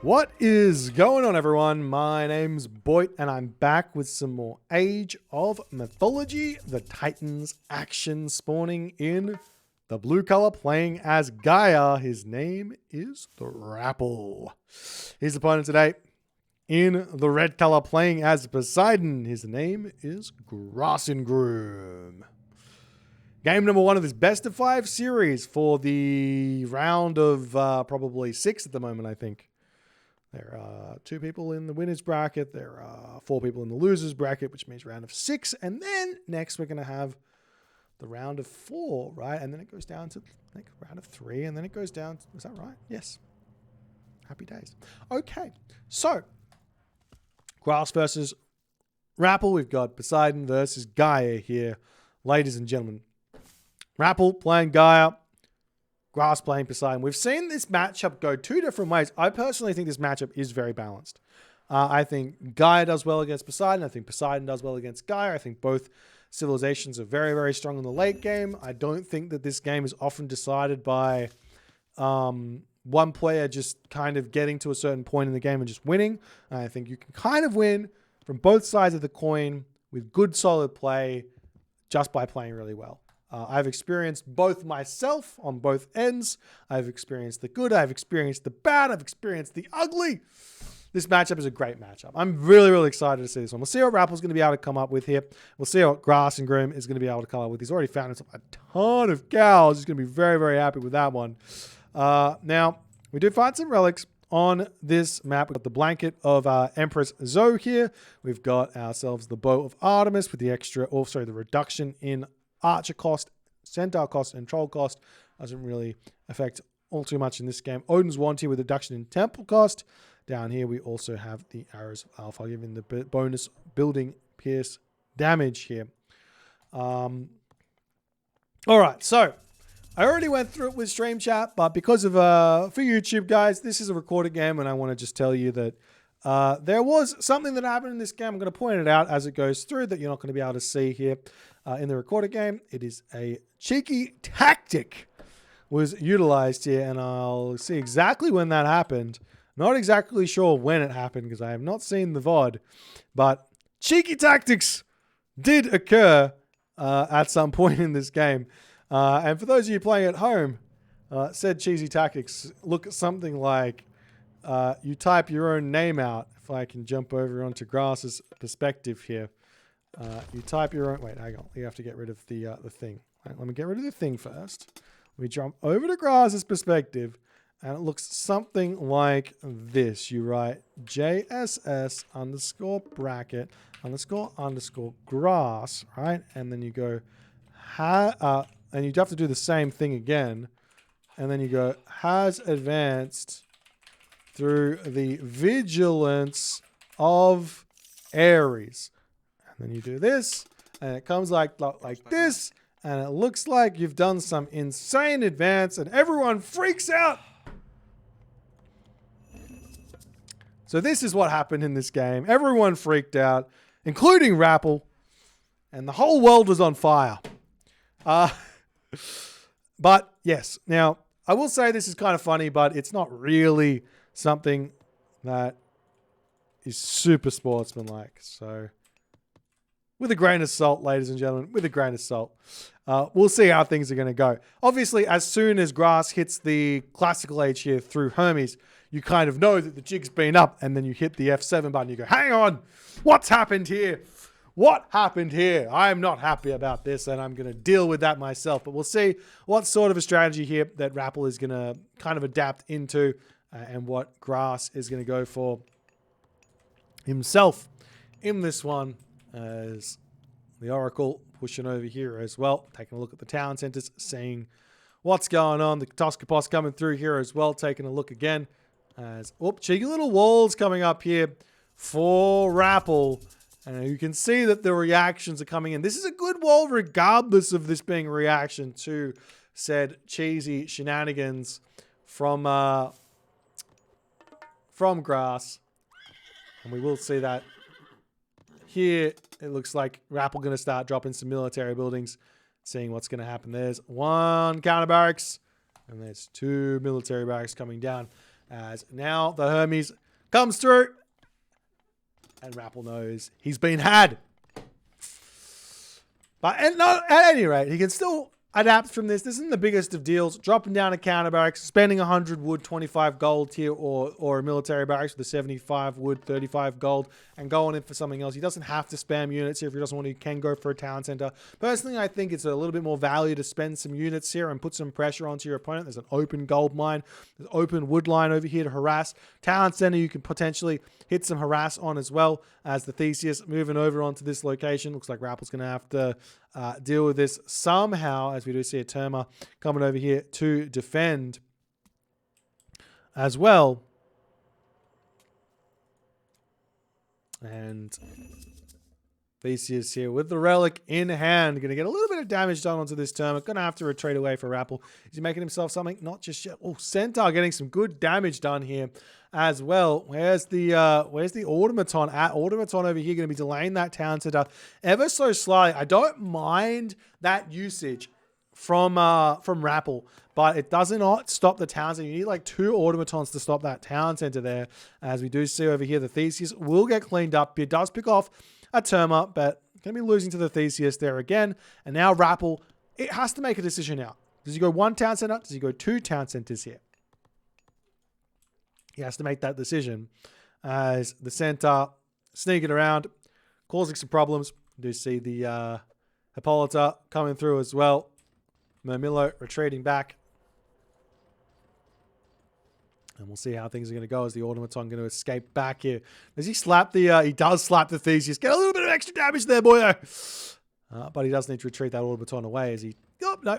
What is going on, everyone? My name's Boit, and I'm back with some more Age of Mythology. The Titans action spawning in the blue color, playing as Gaia. His name is the Rapl. His opponent today in the red color, playing as Poseidon. His name is Groom. Game number 1 of this best of 5 series for the round of probably 6 at the moment, I think. There are 2 people in the winners bracket. There are 4 people in the losers bracket, which means round of 6. And then next we're going to have the round of 4, right? And then it goes down to like round of 3. And then it goes down. Was that right? Yes. Happy days. Okay. So, Grass versus Rapl. We've got Poseidon versus Gaia here. Ladies and gentlemen. Rapl playing Gaia. Grass playing Poseidon. We've seen this matchup go 2 different ways. I personally think this matchup is very balanced. I think Gaia does well against Poseidon. I think Poseidon does well against Gaia. I think both civilizations are very, very strong in the late game. I don't think that this game is often decided by one player just kind of getting to a certain point in the game and just winning. I think you can kind of win from both sides of the coin with good, solid play just by playing really well. I've experienced both myself on both ends. I've experienced the good. I've experienced the bad. I've experienced the ugly. This matchup is a great matchup. I'm really, really excited to see this one. We'll see what Rappl's going to be able to come up with here. We'll see what Grass and Groom is going to be able to come up with. He's already found himself a ton of cows. He's going to be very, very happy with that one. Now, we do find some relics on this map. We've got the blanket of Empress Zoe here. We've got ourselves the bow of Artemis with the the reduction in archer cost, centaur cost, and troll cost. Doesn't really affect all too much in this game. Odin's wand here with reduction in temple cost. Down here we also have the arrows of Alpha giving the bonus building pierce damage here. All right, so I already went through it with stream chat, but because of for YouTube guys, this is a recorded game, and I want to just tell you that there was something that happened in this game. I'm going to point it out as it goes through that you're not going to be able to see here. In the recorded game, it is a cheeky tactic was utilized here, and I'll see exactly when that happened. Not exactly sure when it happened because I have not seen the VOD, but cheeky tactics did occur at some point in this game. And for those of you playing at home, said cheesy tactics look at something like you type your own name out. If I can jump over onto Grass's perspective here. You type your own... Wait, hang on. You have to get rid of the thing. Right, let me get rid of the thing first. We jump over to Grass's perspective, and it looks something like this. You write JSS underscore bracket underscore grass, right? And then you go... and you have to do the same thing again. And then you go, has advanced through the vigilance of Ares. And then you do this, and it comes like this, and it looks like you've done some insane advance, and everyone freaks out. So this is what happened in this game. Everyone freaked out, including Rapl, and the whole world was on fire. But yes, now I will say this is kind of funny, but it's not really something that is super sportsmanlike. So with a grain of salt, ladies and gentlemen, with a grain of salt. We'll see how things are going to go. Obviously, as soon as Grass hits the classical age here through Hermes, you kind of know that the jig's been up, and then you hit the F7 button. You go, hang on, what's happened here? What happened here? I'm not happy about this, and I'm going to deal with that myself. But we'll see what sort of a strategy here that Rapl is going to kind of adapt into, and what Grass is going to go for himself in this one. As the Oracle pushing over here as well, taking a look at the town centers, seeing what's going on. The Toskopos coming through here as well, taking a look again. As cheeky little walls coming up here for Rapl. And you can see that the reactions are coming in. This is a good wall regardless of this being a reaction to said cheesy shenanigans from Grass. And we will see that here. It looks like Rapl going to start dropping some military buildings, seeing what's going to happen. There's 1 counter barracks, and there's 2 military barracks coming down. As now the Hermes comes through. And Rapl knows he's been had. But at any rate, he can still adapt from this. This isn't the biggest of deals. Dropping down a counter barracks, spending 100 wood, 25 gold here, or a military barracks with a 75 wood, 35 gold, and going in for something else. He doesn't have to spam units here if he doesn't want to. He can go for a town center. Personally, I think it's a little bit more value to spend some units here and put some pressure onto your opponent. There's an open gold mine. There's an open wood line over here to harass. Town center, you can potentially hit some harass on as well, as the Theseus moving over onto this location. Looks like Rappl's going to have to deal with this somehow, as we do see a Terma coming over here to defend as well. And Theseus here with the relic in hand. Going to get a little bit of damage done onto this Terma. Going to have to retreat away for Rapl. Is he making himself something? Not just yet. Oh, Centaur getting some good damage done here as well. Where's the Automaton at? Automaton over here going to be delaying that town center ever so slightly. I don't mind that usage from Rapl, but it does not stop the town center. You need like 2 Automatons to stop that town center there. As we do see over here, the Theseus will get cleaned up. It does pick off a Terma, but going to be losing to the Theseus there again. And now Rapl, it has to make a decision now. Does he go 1 town center? Does he go 2 town centers here? He has to make that decision as the Centaur sneaking around, causing some problems. We do see the Hippolyta coming through as well. Murmillo retreating back. And we'll see how things are going to go as the Automaton going to escape back here. Does he slap the... he does slap the Theseus. Get a little bit of extra damage there, boy. But he does need to retreat that Automaton away as he... Oh, no.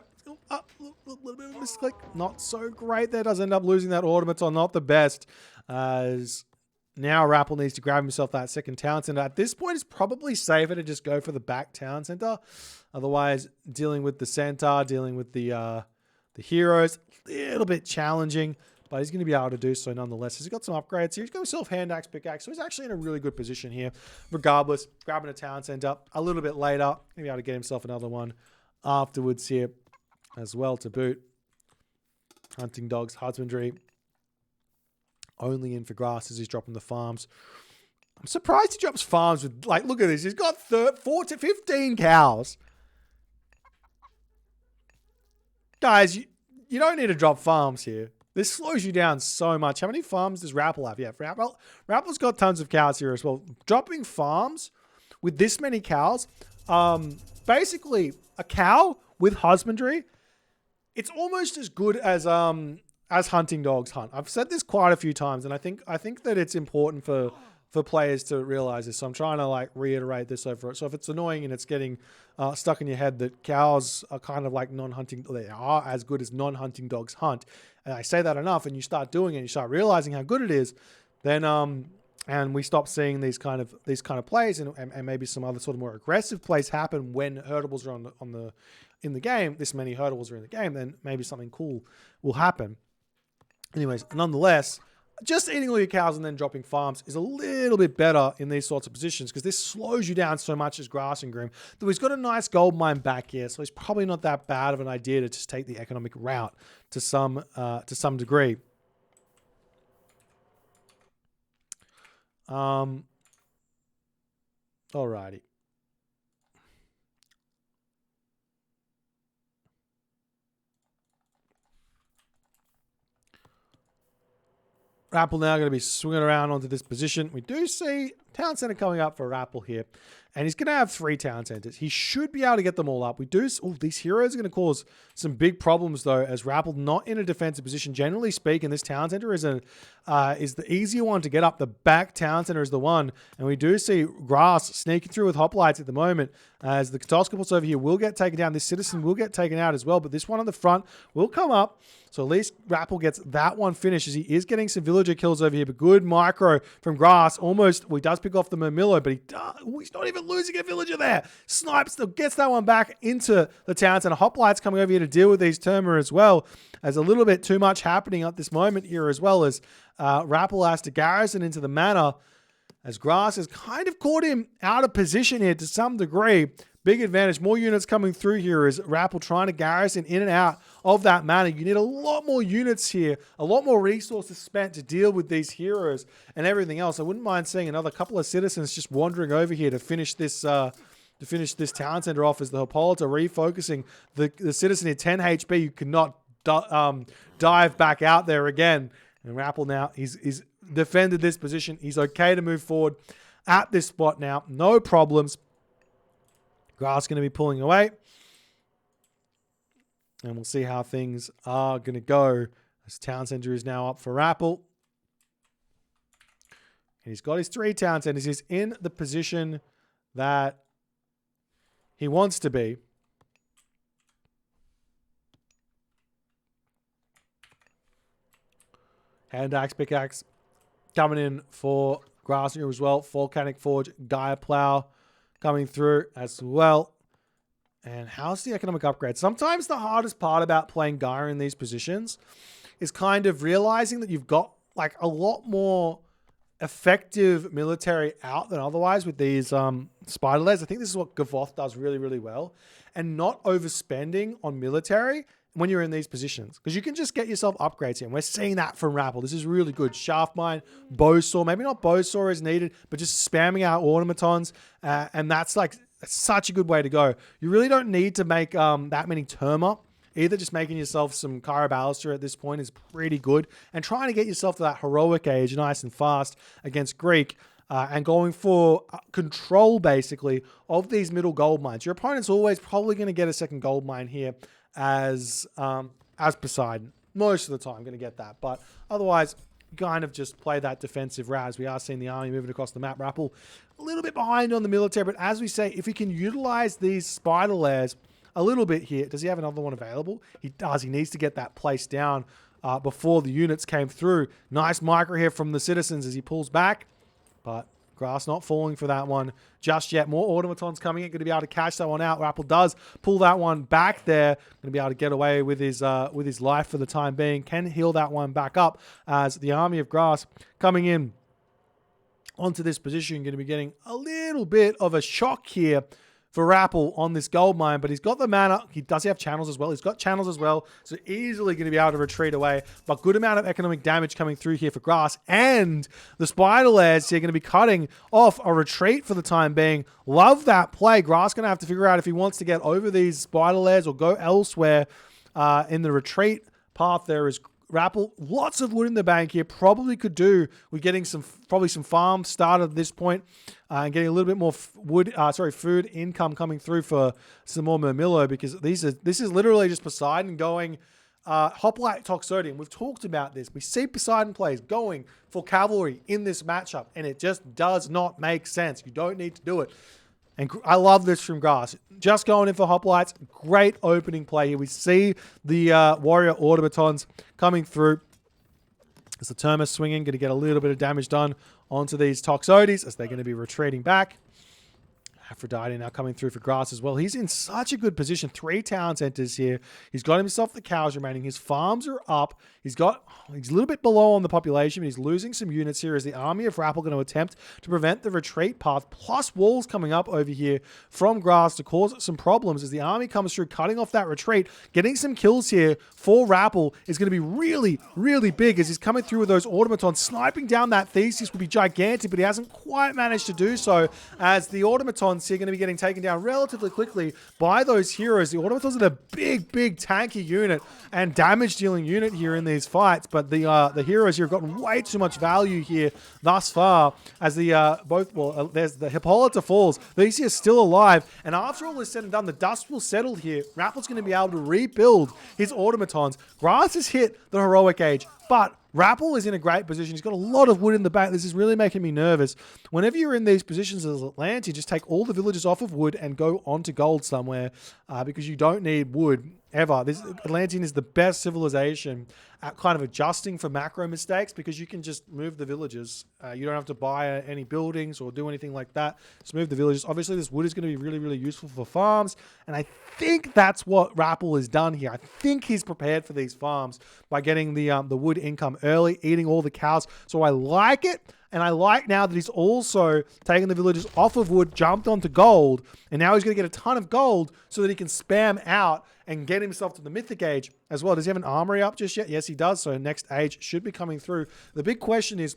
A little bit of a misclick. Not so great there. Does end up losing that Automaton. Not the best. As now Rapl needs to grab himself that second town center. At this point, it's probably safer to just go for the back town center. Otherwise, dealing with the Centaur, dealing with the heroes, a little bit challenging. But he's going to be able to do so nonetheless. He's got some upgrades here. He's got himself hand axe, pickaxe. So he's actually in a really good position here. Regardless, grabbing a town center a little bit later. Going to be able to get himself another one afterwards here as well to boot. Hunting dogs, husbandry. Only in for grass as he's dropping the farms. I'm surprised he drops farms with, like, look at this. He's got 4 to 15 cows. Guys, you don't need to drop farms here. This slows you down so much. How many farms does Rapl have? Yeah, Rapple's got tons of cows here as well. Dropping farms with this many cows, basically a cow with husbandry, it's almost as good as hunting dogs hunt. I've said this quite a few times, and I think that it's important for players to realize this. So I'm trying to like reiterate this over it. So if it's annoying and it's getting stuck in your head that cows are kind of like non-hunting, they are as good as non-hunting dogs hunt. And I say that enough and you start doing it and you start realizing how good it is, then and we stop seeing these kind of plays and maybe some other sort of more aggressive plays happen when hurtables are in the game, this many hurtables are in the game, then maybe something cool will happen. Anyways, nonetheless, just eating all your cows and then dropping farms is a little bit better in these sorts of positions because this slows you down so much as grass and groom. Though he's got a nice gold mine back here, so it's probably not that bad of an idea to just take the economic route to some degree. Alrighty. Rapl now going to be swinging around onto this position. We do see town center coming up for Rapl here. And he's going to have 3 town centers. He should be able to get them all up. We do... Oh, these heroes are going to cause some big problems, though, as Rapl not in a defensive position. Generally speaking, this town center is the easier one to get up. The back town center is the one. And we do see Grass sneaking through with hoplites at the moment. As the Catoscopus over here will get taken down. This citizen will get taken out as well. But this one on the front will come up. So at least Rapl gets that one finished as he is getting some villager kills over here. But good micro from Grass. Almost, well, he does pick off the Murmillo, but he's not even losing a villager there. Snipes, still gets that one back into the town center. Hoplites coming over here to deal with these Terma as well. As a little bit too much happening at this moment here as well as Rapl has to garrison into the manor. as grass has kind of caught him out of position here to some degree. Big advantage. More units coming through here as Rapl trying to garrison in and out of that manor. You need a lot more units here, a lot more resources spent to deal with these heroes and everything else. I wouldn't mind seeing another couple of citizens just wandering over here to finish this town center off as the Hippolyta refocusing the citizen at 10 HP. You cannot dive back out there again. And Rapl now, he's defended this position. He's okay to move forward at this spot now. No problems. Grass going to be pulling away. And we'll see how things are going to go. This town center is now up for Rapl. And he's got his 3 town centers. He's in the position that he wants to be. Hand axe, pickaxe coming in for grass here as well. Volcanic Forge, Gaia Plow coming through as well. And how's the economic upgrade? Sometimes the hardest part about playing Gaia in these positions is kind of realizing that you've got like a lot more effective military out than otherwise with these spider layers. I think this is what Gavoth does really, really well. And not overspending on military when you're in these positions, because you can just get yourself upgrades here. And we're seeing that from Rapl. This is really good. Shaft mine, bowsaw, maybe not bowsaw is needed, but just spamming out automatons. And that's like such a good way to go. You really don't need to make that many Terma. Either just making yourself some Kyra Baluster at this point is pretty good. And trying to get yourself to that heroic age nice and fast against Greek. And going for control, basically, of these middle gold mines. Your opponent's always probably going to get a second gold mine here as Poseidon. Most of the time going to get that. But otherwise, kind of just play that defensive route. As we are seeing the army moving across the map. Rapl a little bit behind on the military. But as we say, if he can utilize these spider layers a little bit here. Does he have another one available? He does. He needs to get that placed down before the units came through. Nice micro here from the citizens as he pulls back. But grass not falling for that one just yet. More automatons coming in. Going to be able to catch that one out. Rapl does pull that one back there. Going to be able to get away with his life for the time being. Can heal that one back up as the army of grass coming in onto this position. Going to be getting a little bit of a shock here for Rapl on this gold mine, but he's got the mana. He does have channels as well. He's got channels as well, so easily going to be able to retreat away. But good amount of economic damage coming through here for grass, and the spider layers here going to be cutting off a retreat for the time being. Love that play. Grass going to have to figure out if he wants to get over these spider layers or go elsewhere in the retreat path. There is Rapl, lots of wood in the bank here. Probably could do with getting probably some farms started at this point and getting a little bit more food income coming through for some more Murmillo, because this is literally just Poseidon going Hoplite Toxodium. We've talked about this. We see Poseidon plays going for cavalry in this matchup, and it just does not make sense. You don't need to do it. And I love this from grass. Just going in for hoplites. Great opening play here. We see the warrior automatons coming through. As the Terma swinging, going to get a little bit of damage done onto these Toxotes as they're going to be retreating back. Aphrodite now coming through for grass as well. He's in such a good position. 3 town centers here. He's got himself the cows remaining. His farms are up. He's a little bit below on the population, but he's losing some units here as the army of Rapl going to attempt to prevent the retreat path. Plus walls coming up over here from grass to cause some problems as the army comes through, cutting off that retreat. Getting some kills here for Rapl is going to be really, really big as he's coming through with those automatons. Sniping down that Theseus would be gigantic, but he hasn't quite managed to do so as the automatons here are going to be getting taken down relatively quickly by those heroes. The automatons are the big thetanky unit and damage dealing unit here in these fights, but the heroes here have gotten way too much value here thus far as there's the Hippolyta falls. Theseus is still alive, and after all is said and done, the dust will settle here. Rapl's going to be able to rebuild his automatons. Grass has hit the heroic age, but Rapl is in a great position. He's got a lot of wood in the back. This is really making me nervous. Whenever you're in these positions as Atlantean, just take all the villages off of wood and go onto gold somewhere because you don't need wood ever. Atlantean is the best civilization at kind of adjusting for macro mistakes because you can just move the villages. You don't have to buy any buildings or do anything like that. Just move the villages. Obviously, this wood is going to be really, really useful for farms, and I think that's what Rapl has done here. I think he's prepared for these farms by getting the wood income early, eating all the cows. So I like it. And I like now that he's also taken the villagers off of wood, jumped onto gold, and now he's going to get a ton of gold so that he can spam out and get himself to the mythic age as well. Does he have an armory up just yet? Yes, he does. So next age should be coming through. The big question is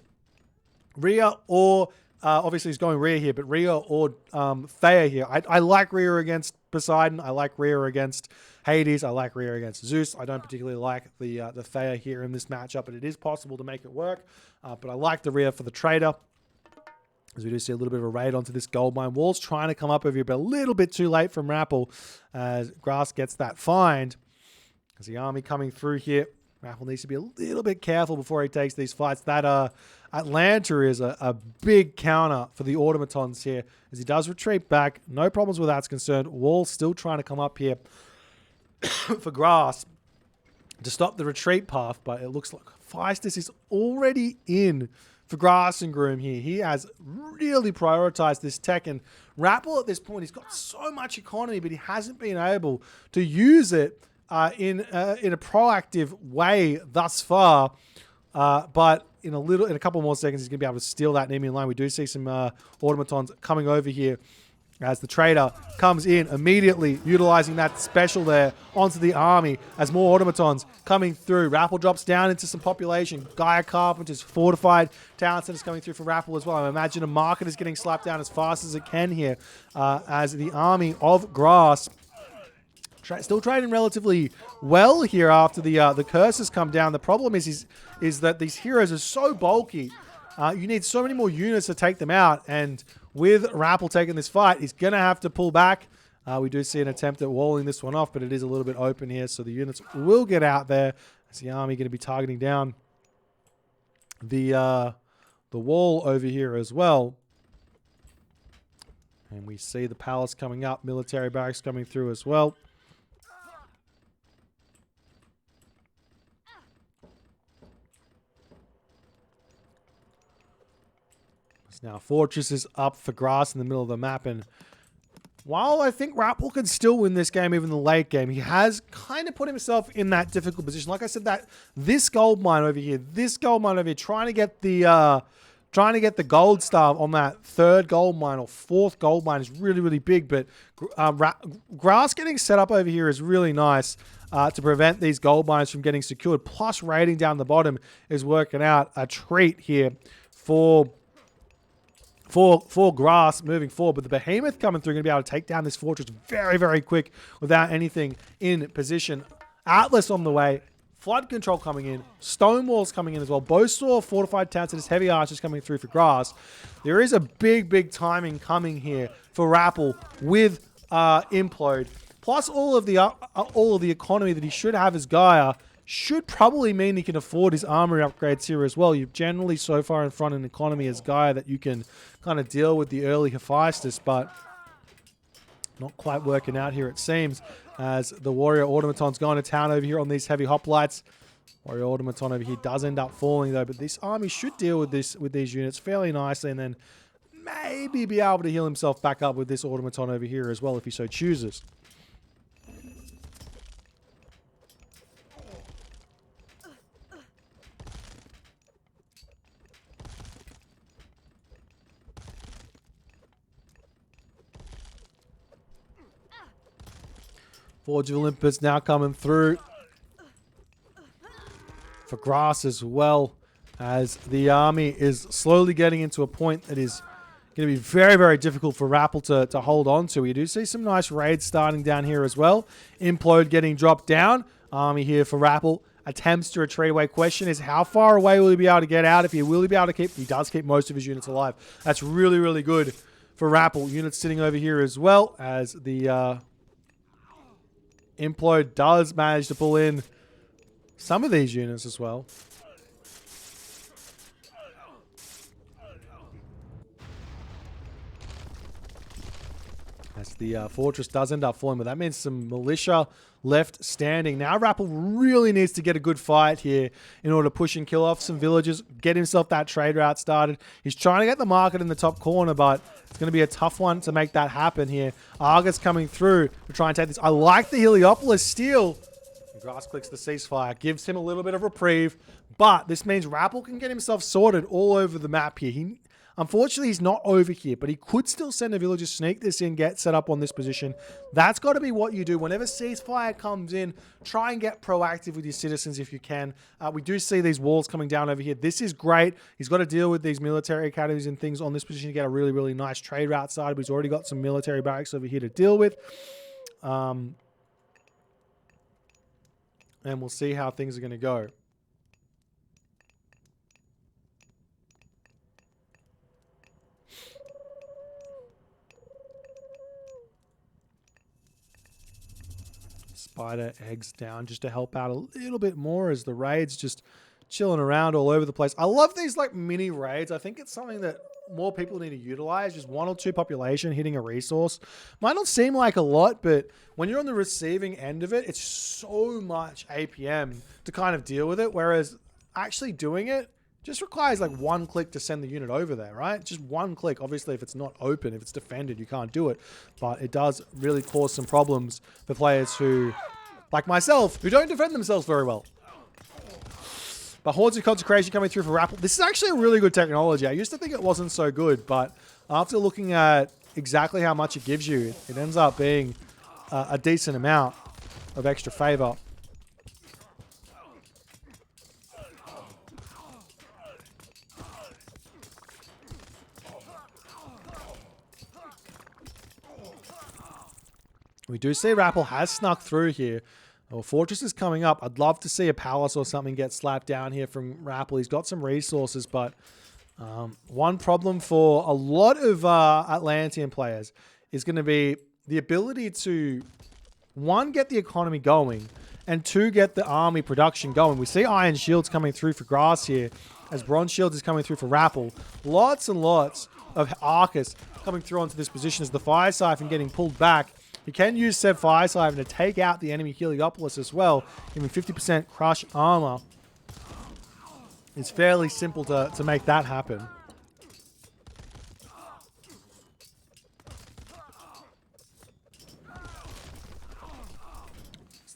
Rhea or... obviously, he's going Rhea here, but Rhea or Thea here. I like Rhea against Poseidon. I like Rhea against Hades. I like Rhea against Zeus. I don't particularly like the Thea here in this matchup, but it is possible to make it work. But I like the Rhea for the trader, as we do see a little bit of a raid onto this gold mine. Wall's trying to come up over here, but a little bit too late from Rapl as Grass gets that find. As the army coming through here, Rapl needs to be a little bit careful before he takes these fights. That Atlanta is a big counter for the automatons here as he does retreat back. No problems where that's concerned. Wall still trying to come up here for Grass to stop the retreat path, but it looks like Feistus is already in for Grass and Groom here. He has really prioritized this tech, and Rapl at this point, he's got so much economy, but he hasn't been able to use it in a proactive way thus far. But in a couple more seconds, he's going to be able to steal that Nemean line. We do see some automatons coming over here as the trader comes in immediately, utilizing that special there onto the army as more automatons coming through. Rapl drops down into some population. Gaia Carpenter's fortified town centers coming through for Rapl as well. I imagine a market is getting slapped down as fast as it can here as the army of Grass still trading relatively well here after the curses come down. The problem is that these heroes are so bulky. You need so many more units to take them out. And with Rapl taking this fight, he's going to have to pull back. We do see an attempt at walling this one off, but it is a little bit open here. So the units will get out there. As the army going to be targeting down the wall over here as well. And we see the palace coming up. Military barracks coming through as well. Now, Fortress is up for Grass in the middle of the map, and while I think Rapl can still win this game, even the late game, he has kind of put himself in that difficult position. Like I said, this gold mine over here, trying to get the gold star on that third gold mine or fourth gold mine is really, really big. But Grass getting set up over here is really nice to prevent these gold mines from getting secured. Plus, raiding down the bottom is working out a treat here for Grass moving forward. But the Behemoth coming through, going to be able to take down this fortress very, very quick without anything in position. Atlas on the way. Flood control coming in. Stone walls coming in as well. Bowsaw, fortified town centers, heavy archers coming through for Grass. There is a big, big timing coming here for Rapl with Implode. Plus all of the economy that he should have as Gaia should probably mean he can afford his armory upgrades here as well. You're generally so far in front in economy as Gaia that you can kind of deal with the early Hephaestus, but not quite working out here, it seems, as the Warrior Automaton's going to town over here on these heavy hoplites. Warrior Automaton over here does end up falling, though, but this army should deal with these units fairly nicely, and then maybe be able to heal himself back up with this Automaton over here as well, if he so chooses. Forge of Olympus now coming through for Grass as well, as the army is slowly getting into a point that is going to be very, very difficult for Rapl to hold on to. We do see some nice raids starting down here as well. Implode getting dropped down. Army here for Rapl. Attempts to retreat away. Question is, how far away will he be able to get out? If he will be able to keep... He does keep most of his units alive. That's really, really good for Rapl. Units sitting over here as well, as the... Implode does manage to pull in some of these units as well. As the fortress does end up falling, but that means some militia left standing. Now Rapl really needs to get a good fight here in order to push and kill off some villagers, get himself that trade route started. He's trying to get the market in the top corner, but it's going to be a tough one to make that happen here. Argus coming through to try and take this. I like the Heliopolis steal. Grass clicks the ceasefire, gives him a little bit of reprieve, But this means Rapl can get himself sorted all over the map here. Unfortunately, he's not over here, but he could still send a villager, sneak this in, get set up on this position. That's got to be what you do. Whenever ceasefire comes in, try and get proactive with your citizens if you can. We do see these walls coming down over here. This is great. He's got to deal with these military academies and things on this position to get a really, really nice trade route side. But he's already got some military barracks over here to deal with. And we'll see how things are going to go. Spider eggs down just to help out a little bit more as the raid's just chilling around all over the place. I love these like mini raids. I think it's something that more people need to utilize. Just 1 or 2 population hitting a resource. Might not seem like a lot, but when you're on the receiving end of it, it's so much APM to kind of deal with it. Whereas actually doing it just requires like 1 click to send the unit over there, right? Just 1 click. Obviously, if it's not open, if it's defended, you can't do it. But it does really cause some problems for players who, like myself, who don't defend themselves very well. But Hordes of Consecration coming through for Rapl. This is actually a really good technology. I used to think it wasn't so good, but after looking at exactly how much it gives you, it ends up being a decent amount of extra favor. We do see Rapl has snuck through here. Well, Fortress is coming up. I'd love to see a palace or something get slapped down here from Rapl. He's got some resources, but one problem for a lot of Atlantean players is going to be the ability to, 1, get the economy going, and 2, get the army production going. We see Iron Shields coming through for Grass here, as Bronze Shields is coming through for Rapl. Lots and lots of Arcus coming through onto this position as the Fire Siphon getting pulled back. You can use said Fire Siphon to take out the enemy Heliopolis as well, giving 50% crush armor. It's fairly simple to make that happen.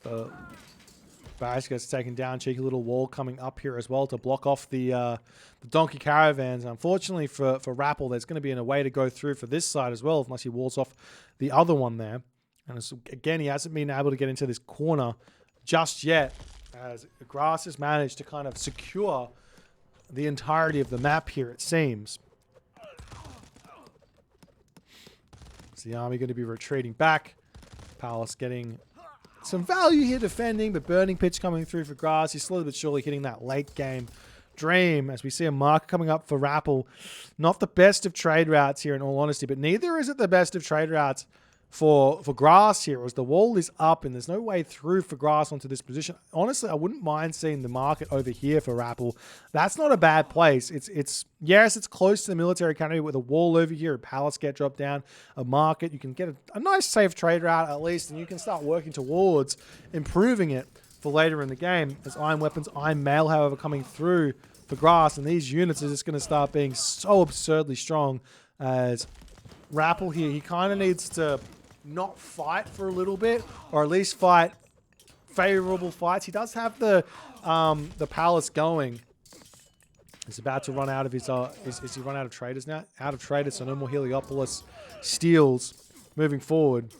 So Barracks gets taken down. Cheeky little wall coming up here as well to block off the donkey caravans. Unfortunately for Rapl, there's going to be a way to go through for this side as well, unless he walls off the other one there. And again, he hasn't been able to get into this corner just yet, as Grass has managed to kind of secure the entirety of the map here, it seems. Is the army going to be retreating back? Palace getting some value here defending, but Burning Pitch coming through for Grass. He's slowly but surely hitting that late game dream as we see a mark coming up for Rapl. Not the best of trade routes here in all honesty, but neither is it the best of trade routes for Grass here, as the wall is up and there's no way through for Grass onto this position. Honestly, I wouldn't mind seeing the market over here for Rapl. That's not a bad place. Yes, it's close to the military academy with a wall over here, a palace get dropped down, a market. You can get a nice safe trade route at least, and you can start working towards improving it for later in the game. As Iron Weapons, Iron Mail, however, coming through for Grass, and these units are just going to start being so absurdly strong as Rapl here. He kind of needs to not fight for a little bit, or at least fight favorable fights. He does have the palace going. He's about to run out of his is he run out of traders now? Out of traders, so no more Heliopolis steals moving forward.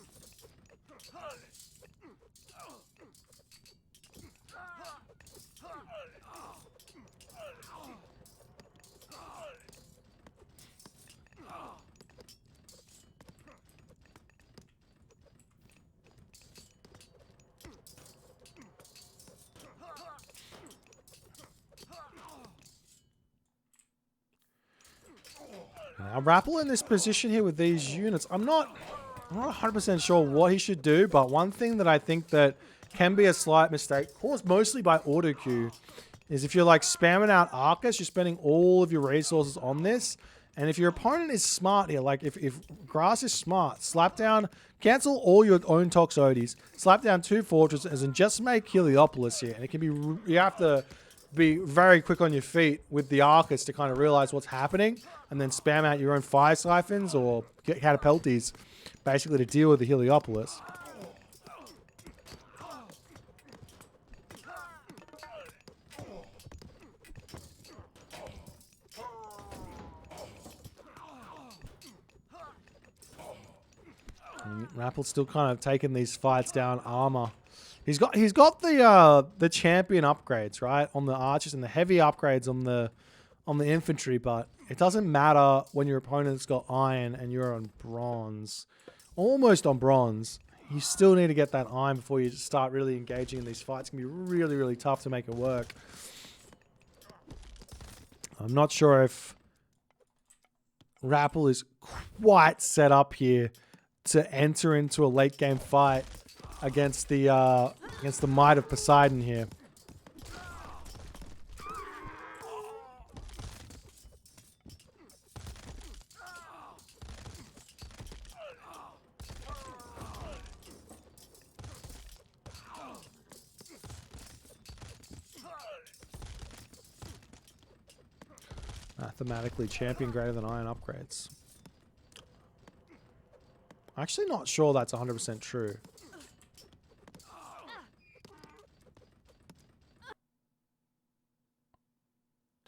Now, Rapl in this position here with these units, I'm not 100% sure what he should do, but one thing that I think that can be a slight mistake, caused mostly by auto queue, is if you're like spamming out Arcus, you're spending all of your resources on this, and if your opponent is smart here, like if Grass is smart, slap down, cancel all your own Toxotes, slap down 2 fortresses, and just make Heliopolis here, and it can be, you have to be very quick on your feet with the Arcus to kind of realize what's happening, and then spam out your own Fire Siphons or get Catapulties basically to deal with the Heliopolis. Rappl's still kind of taking these fights down armor. He's got the champion upgrades, right, on the archers and the heavy upgrades on the infantry, but it doesn't matter when your opponent's got iron and you're on bronze. Almost on bronze. You still need to get that iron before you start really engaging in these fights. It's going to be really, really tough to make it work. I'm not sure if Rapl is quite set up here to enter into a late game fight against the might of Poseidon here. Mathematically champion greater than iron upgrades. I'm actually not sure that's 100% true.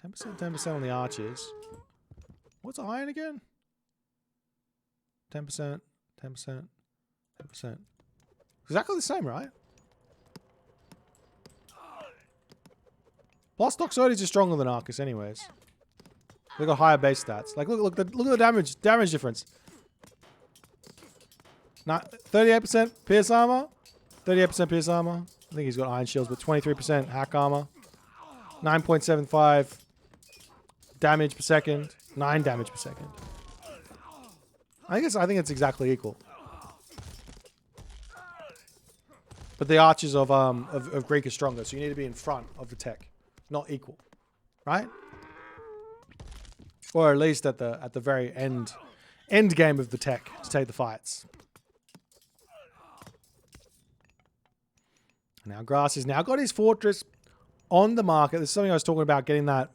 10% on the archers. What's iron again? 10%, 10%, 10%. Exactly the same, right? Plus Doxotes is stronger than Arcus anyways. They got higher base stats. Like look at the damage difference. 38% pierce armor, 38% pierce armor. I think he's got iron shields, but 23% hack armor. 9.75 damage per second, 9 damage per second. I think it's exactly equal. But the archers of Greek are stronger, so you need to be in front of the tech, not equal, right? Or at least at the very end game of the tech to take the fights. Now Grass has now got his fortress on the market. This is something I was talking about, getting that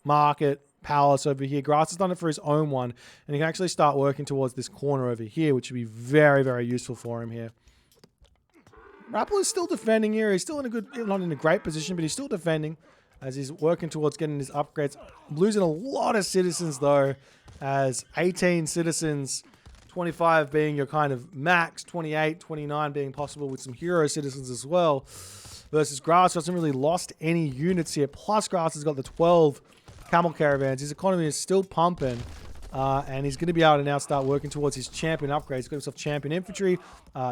market palace over here. Grass has done it for his own one, and he can actually start working towards this corner over here, which would be very, very useful for him here. Rapl is still defending here. He's still in a good, not in a great position, but he's still defending as he's working towards getting his upgrades. Losing a lot of citizens though, as 18 citizens, 25 being your kind of max, 28, 29 being possible with some hero citizens as well. Versus Grass, who hasn't really lost any units here. Plus Grass has got the 12 camel caravans. His economy is still pumping. And he's going to be able to now start working towards his champion upgrades. He's got himself champion infantry.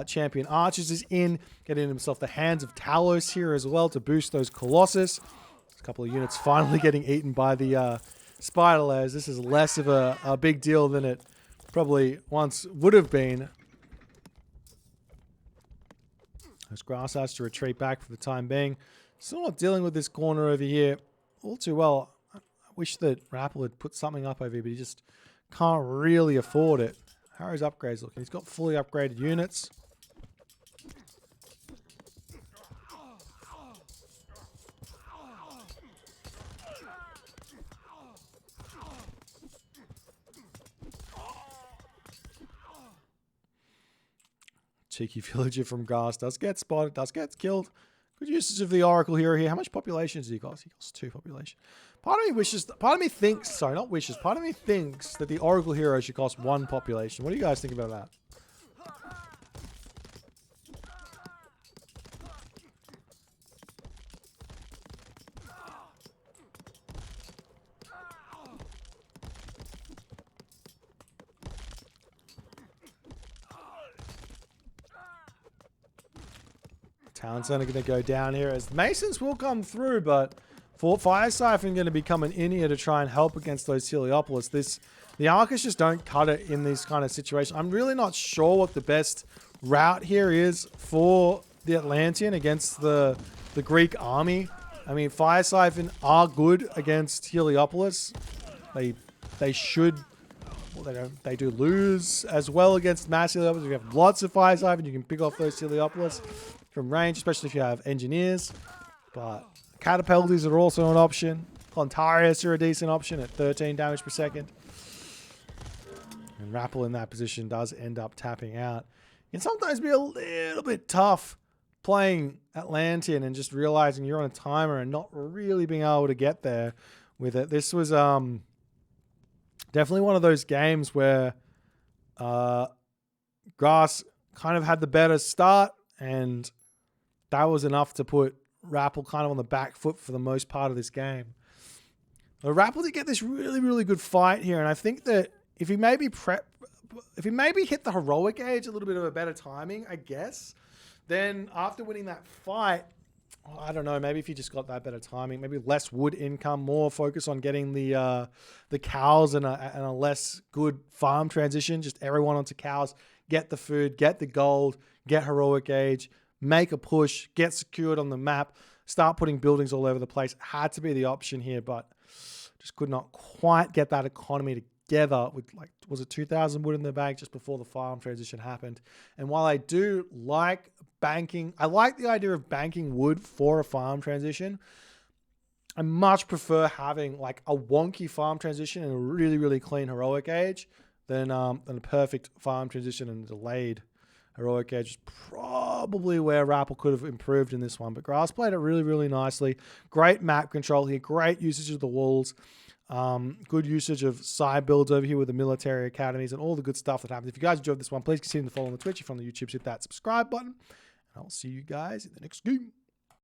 Champion archers is in. Getting himself the hands of Talos here as well to boost those Colossus. A couple of units finally getting eaten by the spider layers. This is less of a big deal than it probably once would have been. As Grass has to retreat back for the time being. Still not dealing with this corner over here all too well. I wish that Rapl had put something up over here, but he just can't really afford it. How are his upgrades looking? He's got fully upgraded units. Cheeky villager from Grass does get spotted, does get killed. Good usage of the Oracle hero here. How much population does he cost? He costs 2 population. Part of me thinks that the Oracle hero should cost 1 population. What do you guys think about that? Town Center going to go down here as Masons will come through, but Fort Fire Siphon going to be coming in here to try and help against those Heliopolis. The Arcus just don't cut it in these kind of situations. I'm really not sure what the best route here is for the Atlantean against the Greek army. I mean, Fire Siphon are good against Heliopolis. They should. Well, they do lose as well against mass Heliopolis. If you have lots of Fire Siphon, you can pick off those Heliopolis from range, especially if you have engineers. But catapults are also an option. Clontarius are a decent option at 13 damage per second. And Rapl in that position does end up tapping out. It can sometimes be a little bit tough playing Atlantean and just realizing you're on a timer and not really being able to get there with it. This was definitely one of those games where Grass kind of had the better start, and that was enough to put Rapl kind of on the back foot for the most part of this game. But Rapl did get this really, really good fight here, and I think that if he maybe hit the heroic age a little bit of a better timing, I guess, then after winning that fight, I don't know, maybe if you just got that better timing, maybe less wood income, more focus on getting the cows and a less good farm transition, just everyone onto cows, get the food, get the gold, get heroic age, make a push, get secured on the map, start putting buildings all over the place. Had to be the option here, but just could not quite get that economy together with, like, was it 2,000 wood in the bank just before the farm transition happened. And while I do like banking, I like the idea of banking wood for a farm transition, I much prefer having like a wonky farm transition and a really, really clean heroic age than a perfect farm transition and delayed heroic age. Is probably where Rapl could have improved in this one. But Grass played it really, really nicely. Great map control here. Great usage of the walls. Good usage of side builds over here with the military academies and all the good stuff that happens. If you guys enjoyed this one, please continue to follow on the Twitch. If you're on the YouTube, hit that subscribe button. And I'll see you guys in the next game.